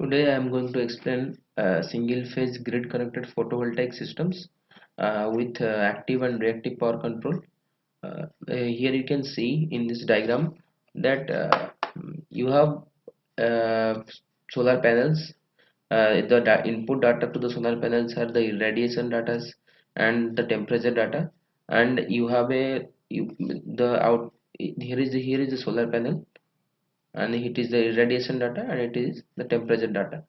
Today I am going to explain single phase grid connected photovoltaic systems with active and reactive power control. Here you can see in this diagram that you have uh, solar panels. The input data to the solar panels are the irradiation data and the temperature data, and you have the out here is the solar panel, and it is the irradiation data and it is the temperature data.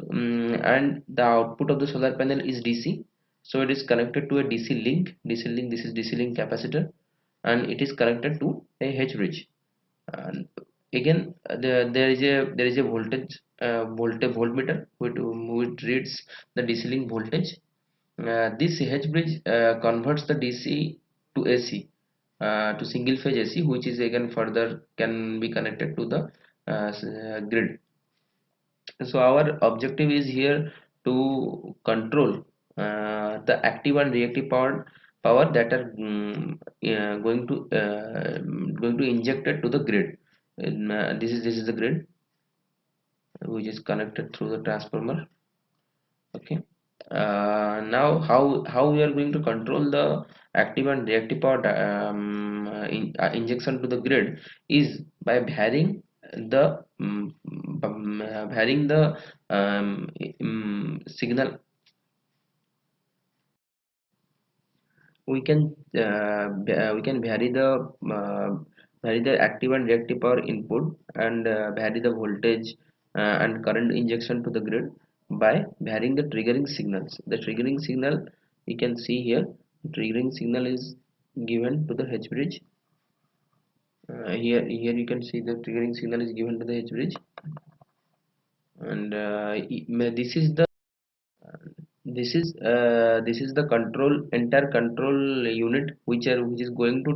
And the output of the solar panel is DC, so it is connected to a DC link. This is DC link capacitor, and it is connected to a H bridge. And again, there is a voltmeter which reads the DC link voltage. This H bridge converts the DC to AC, to single phase AC, which is again further can be connected to the grid. So our objective is here to control the active and reactive power that are going to injected to the grid. And, this is the grid which is connected through the transformer. Okay. Now how we are going to control the active and reactive power injection to the grid is by varying the signal. We can vary the active and reactive power input, and vary the voltage and current injection to the grid by varying the triggering signals. The triggering signal you can see here. Triggering signal is given to the H bridge. Here you can see the triggering signal is given to the H bridge, and this is the entire control unit which is going to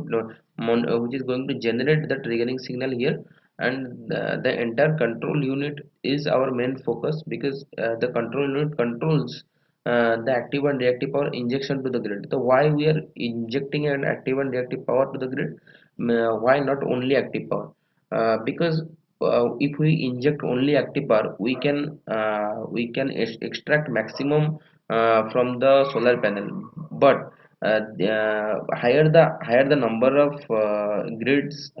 which is going to generate the triggering signal here. And the entire control unit is our main focus, because the control unit controls the active and reactive power injection to the grid. So why we are injecting an active and reactive power to the grid? Why not only active power? Because if we inject only active power, we can extract maximum from the solar panel. But higher the number of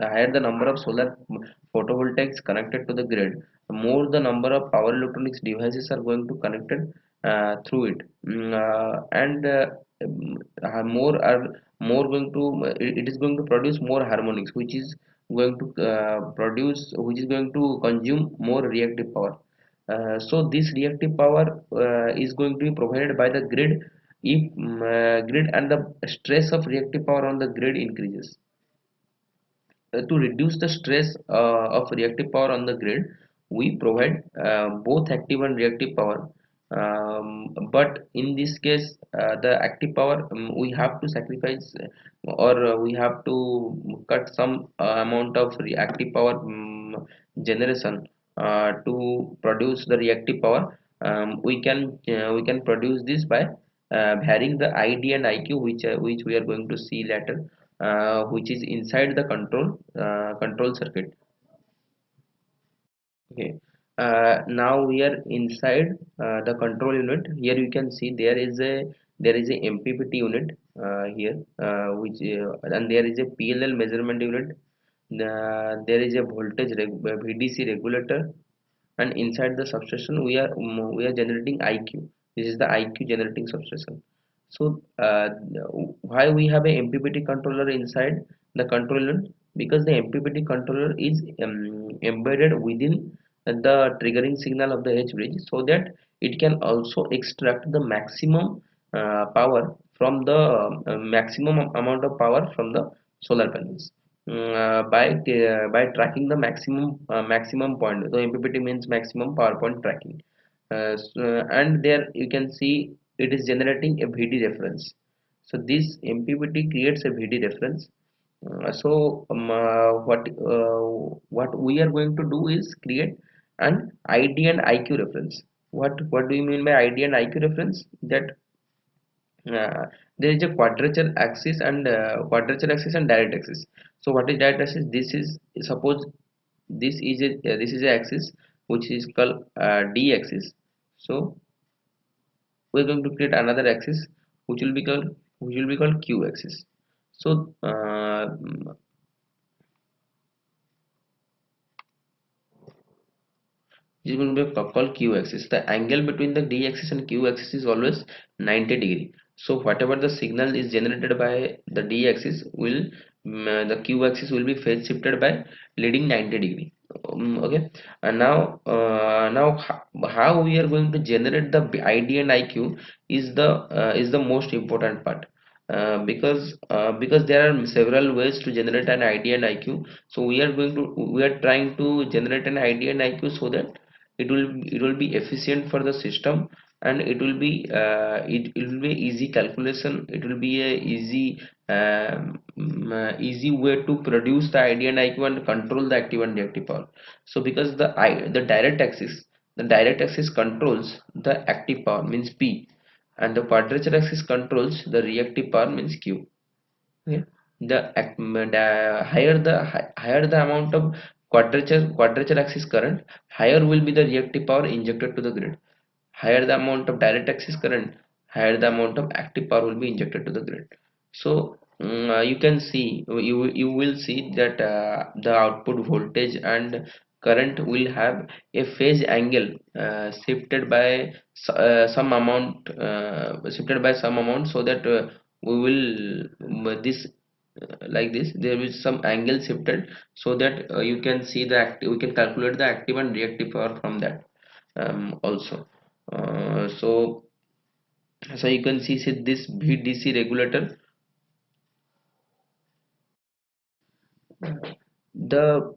higher the number of solar photovoltaics connected to the grid, more the number of power electronics devices are going to connected through it. And more are more going to it is going to produce more harmonics, which is going to consume more reactive power. So this reactive power is going to be provided by the grid if grid and the stress of reactive power on the grid increases. To reduce the stress of reactive power on the grid, we provide both active and reactive power. But in this case, the active power, we have to sacrifice, or we have to cut some amount of reactive power generation to produce the reactive power. We can produce this by varying the ID and IQ, which we are going to see later, which is inside the control circuit. Okay. Now we are inside the control unit. Here you can see there is a MPPT unit here, which and there is a PLL measurement unit. There is a VDC regulator, and inside the substation we are generating IQ. This is the IQ generating substation. So why we have a MPPT controller inside the controller? Because the MPPT controller is embedded within the triggering signal of the H bridge, so that it can also extract the maximum power from the maximum amount of power from the solar panels. By tracking the maximum point. So MPPT means maximum power point tracking. And there you can see it is generating a VD reference. So this MPPT creates a VD reference. What we are going to do is create an ID and IQ reference. What do you mean by ID and IQ reference? That there is a quadrature axis and direct axis. So what is direct axis? This is, suppose this is a axis. which is called D axis. So we're going to create another axis which will be called Q axis. So is going to be called Q axis. The angle between the D axis and Q axis is always 90 degree. So whatever the signal is generated by the D axis will the Q axis will be phase shifted by leading 90 degree. Okay, and how we are going to generate the ID and IQ is the most important part. Because there are several ways to generate an ID and IQ, so we are trying to generate an ID and IQ so that it will be efficient for the system, and it will be easy calculation. It will be a easy way to produce the ID and IQ and control the active and reactive power. So because the direct axis controls the active power means P, and the quadrature axis controls the reactive power means Q. Okay. Higher the amount of quadrature axis current, higher will be the reactive power injected to the grid. Higher the amount of direct axis current, higher the amount of active power will be injected to the grid. So you can see, you will see that the output voltage and current will have a phase angle shifted by some amount, so that we will this like this there is some angle shifted, so that you can see the active, we can calculate the active and reactive power from that also. So you can see this VDC regulator. The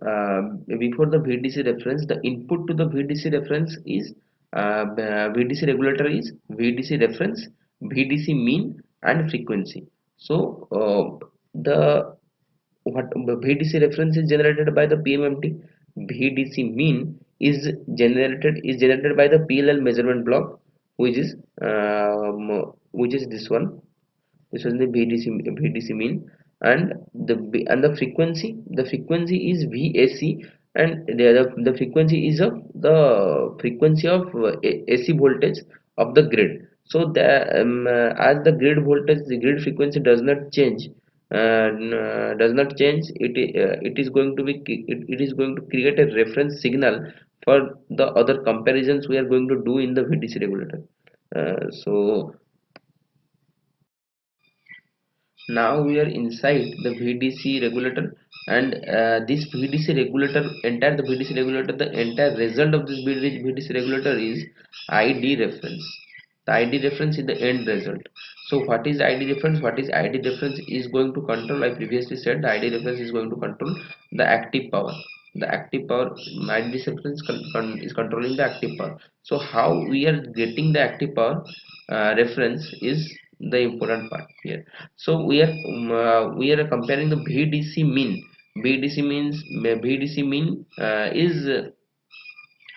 Before the VDC reference, the input to the VDC reference is VDC regulator is VDC reference, VDC mean, and frequency. So the what VDC reference is generated by the PMMT. VDC mean is generated by the PLL measurement block, which is this one. This is the VDC mean, and the frequency is VAC, and the frequency is of the frequency of AC voltage of the grid. So as the grid voltage, the grid frequency does not change, it is going to create a reference signal for the other comparisons we are going to do in the VDC regulator. So now we are inside the VDC regulator, and this VDC regulator, the entire result of this VDC regulator is ID reference. The ID reference is the end result. So what is ID reference? What is ID reference is going to control, I previously said, the ID reference is going to control the active power. The active power, ID reference is controlling the active power. So how we are getting the active power reference is the important part here. So we are comparing the VDC mean. VDC mean is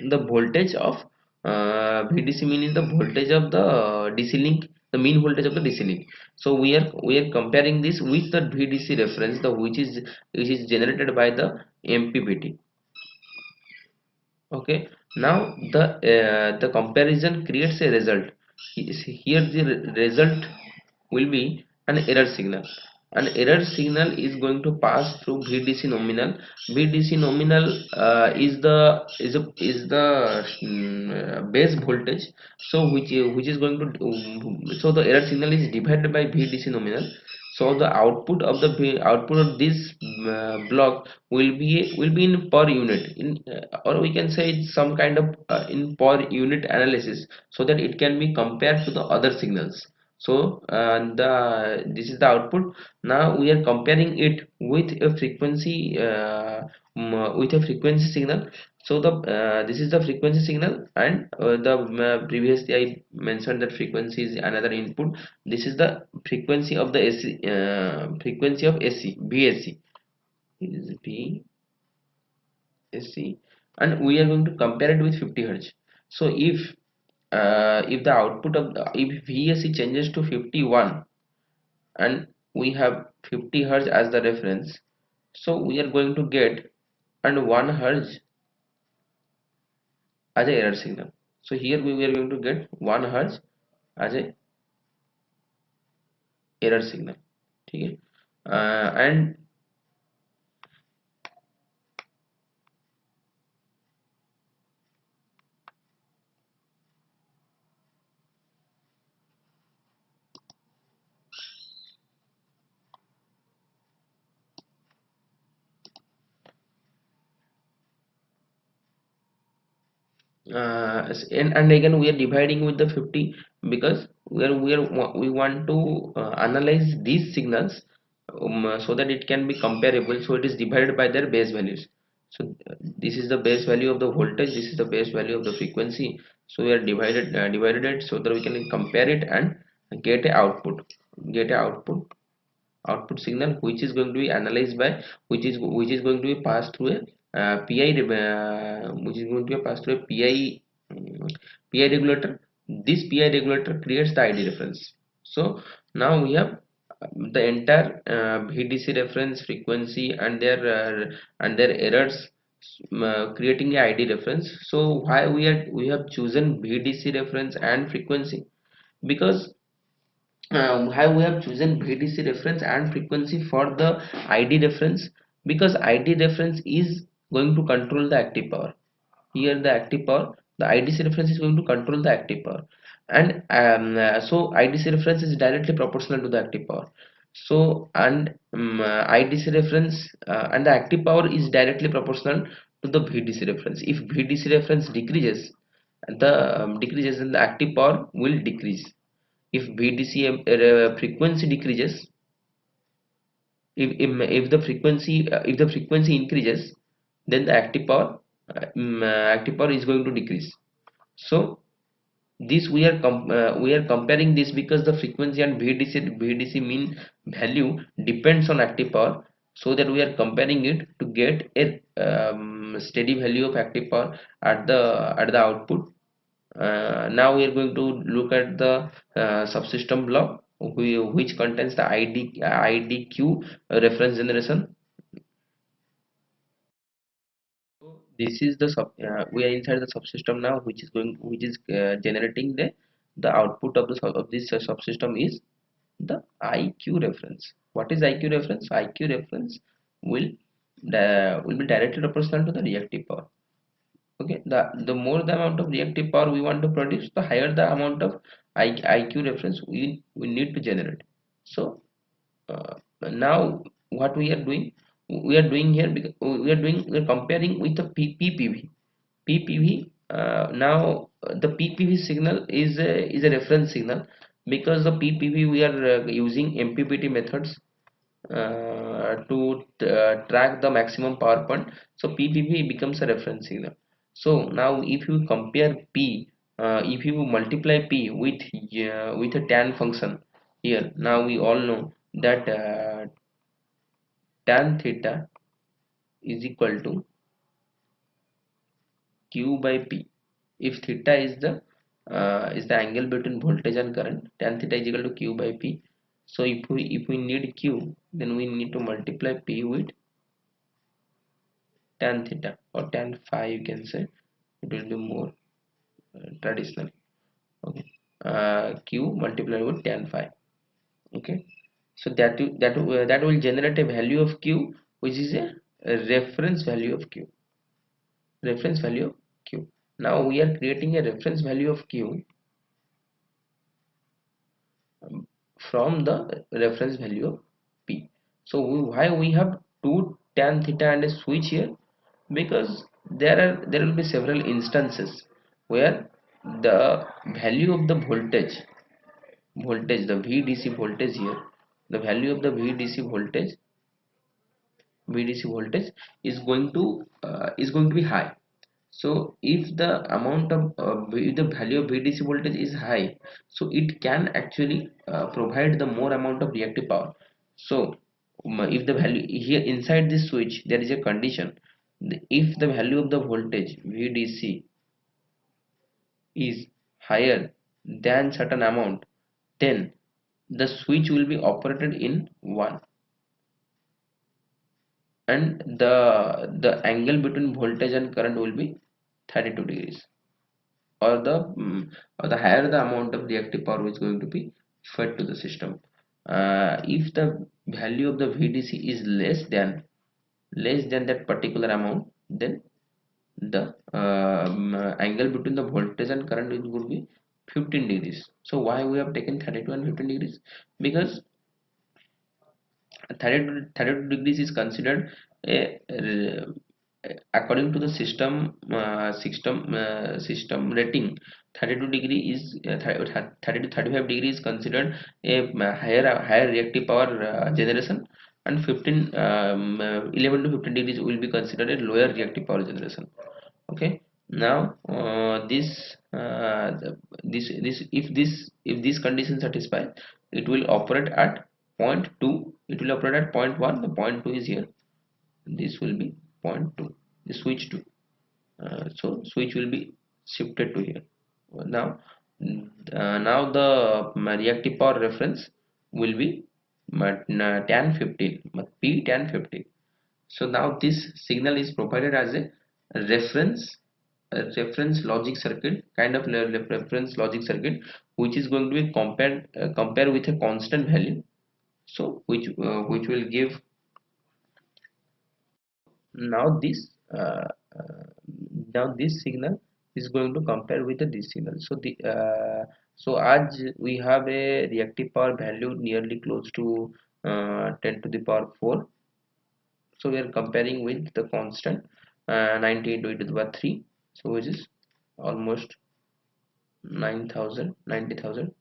the voltage of VDC mean is the voltage of the DC link, the mean voltage of the DC link. So we are comparing this with the VDC reference, the which is generated by the MPPT. Okay, now the comparison creates a result. Here the result will be an error signal. An error signal is going to pass through VDC nominal. VDC nominal is the base voltage. So which is going to so the error signal is divided by VDC nominal. So the output of this block will be in per unit, or we can say it's some kind of in per unit analysis, so that it can be compared to the other signals. So the this is the output. Now we are comparing it with a frequency signal. So the this is the frequency signal, and the previously I mentioned that frequency is another input. This is the frequency of the AC, frequency of AC, BAC is BAC, and we are going to compare it with 50 hertz. So if the output of if VAC changes to 51, and we have 50 hertz as the reference, so we are going to get, and 1 hertz as a error signal. So here we are going to get 1 hertz as a error signal. Okay. And and again we are dividing with the 50 because we want to analyze these signals, so that it can be comparable, so it is divided by their base values. So this is the base value of the voltage, this is the base value of the frequency, so we are divided it so that we can compare it and get a get a output signal, which is going to be analyzed by, which is going to be passed through a PI, which is going to be passed through a PI regulator. This PI regulator creates the ID reference. So now we have the entire VDC reference, frequency, and their errors, creating a ID reference. So why we have chosen VDC reference and frequency? Because why we have chosen VDC reference and frequency for the ID reference? Because ID reference is going to control the active power. Here the active power, the IDC reference is going to control the active power, and so IDC reference is directly proportional to the active power. So and IDC reference and the active power is directly proportional to the VDC reference. If VDC reference decreases, then the active power will decrease. If VDC frequency decreases, if the frequency increases, then the active power is going to decrease. So this we are comparing this because the frequency and VDC mean value depends on active power, so that we are comparing it to get a steady value of active power at the output. Now we are going to look at the subsystem block, which contains the IDQ reference generation. So this is the we are inside the subsystem now, which is generating the output of this subsystem is the IQ reference. What is IQ reference? IQ reference will will be directly proportional to the reactive power. Okay, the more the amount of reactive power we want to produce, the higher the amount of IQ reference we need to generate. So now what we are doing here, because we are comparing with the PPV. Now the PPV signal is a reference signal, because the PPV we are using MPPT methods to track the maximum power point. So PPV becomes a reference signal. So now if you compare P, if you multiply P with a tan function here, now we all know that tan theta is equal to Q by P. If theta is the angle between voltage and current, tan theta is equal to Q by P. So if we need Q, then we need to multiply P with tan theta or tan phi, you can say. It will be more traditional. Okay, Q multiplied with tan phi. Okay, so that will generate a value of Q, which is a reference value of Q. Reference value of Q. Now we are creating a reference value of Q from the reference value of P. So why we have two tan theta and a switch here? Because there will be several instances where the value of the voltage, the VDC voltage here, the value of the VDC voltage is going to be high. So if the amount of if the value of VDC voltage is high, so it can actually provide the more amount of reactive power. So if the value here inside this switch, there is a condition: if the value of the voltage VDC is higher than certain amount, then the switch will be operated in 1, and the angle between voltage and current will be 32 degrees. or the higher the amount of reactive power is going to be fed to the system. If the value of the VDC is less than that particular amount, then the angle between the voltage and current is would be 15 degrees. So why we have taken 32 and 15 degrees? Because 32 degrees is considered according to the system rating. 32 degree is 30 to 35 degree is considered a higher reactive power generation, and 11 to 15 degrees will be considered a lower reactive power generation. Okay, now if this condition satisfied, it will operate at point 2, it will operate at point 1, the point 2 is here, this will be point 2, the switch 2. So switch will be shifted to here. Now now the reactive power reference will be tan 15, p tan 15. So now this signal is provided as a reference reference logic circuit, kind of reference logic circuit, which is going to be compare with a constant value. So which will give, now uh, uh, this signal is going to compare with this signal. So so as we have a reactive power value nearly close to 10 to the power 4, so we are comparing with the constant 90 into e to the power 3, so which is almost 9,000 90,000.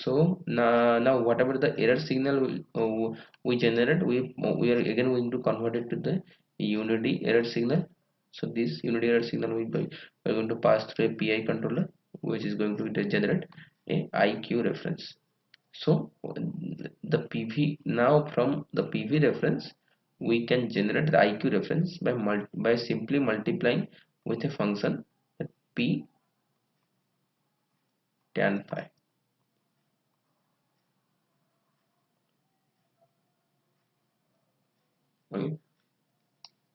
So now whatever the error signal we generate, we are again going to convert it to the unity error signal. So this unity error signal we are going to pass through a PI controller, which is going to generate a IQ reference. So the PV, now from the PV reference we can generate the IQ reference by simply multiplying with a function P tan phi. Okay.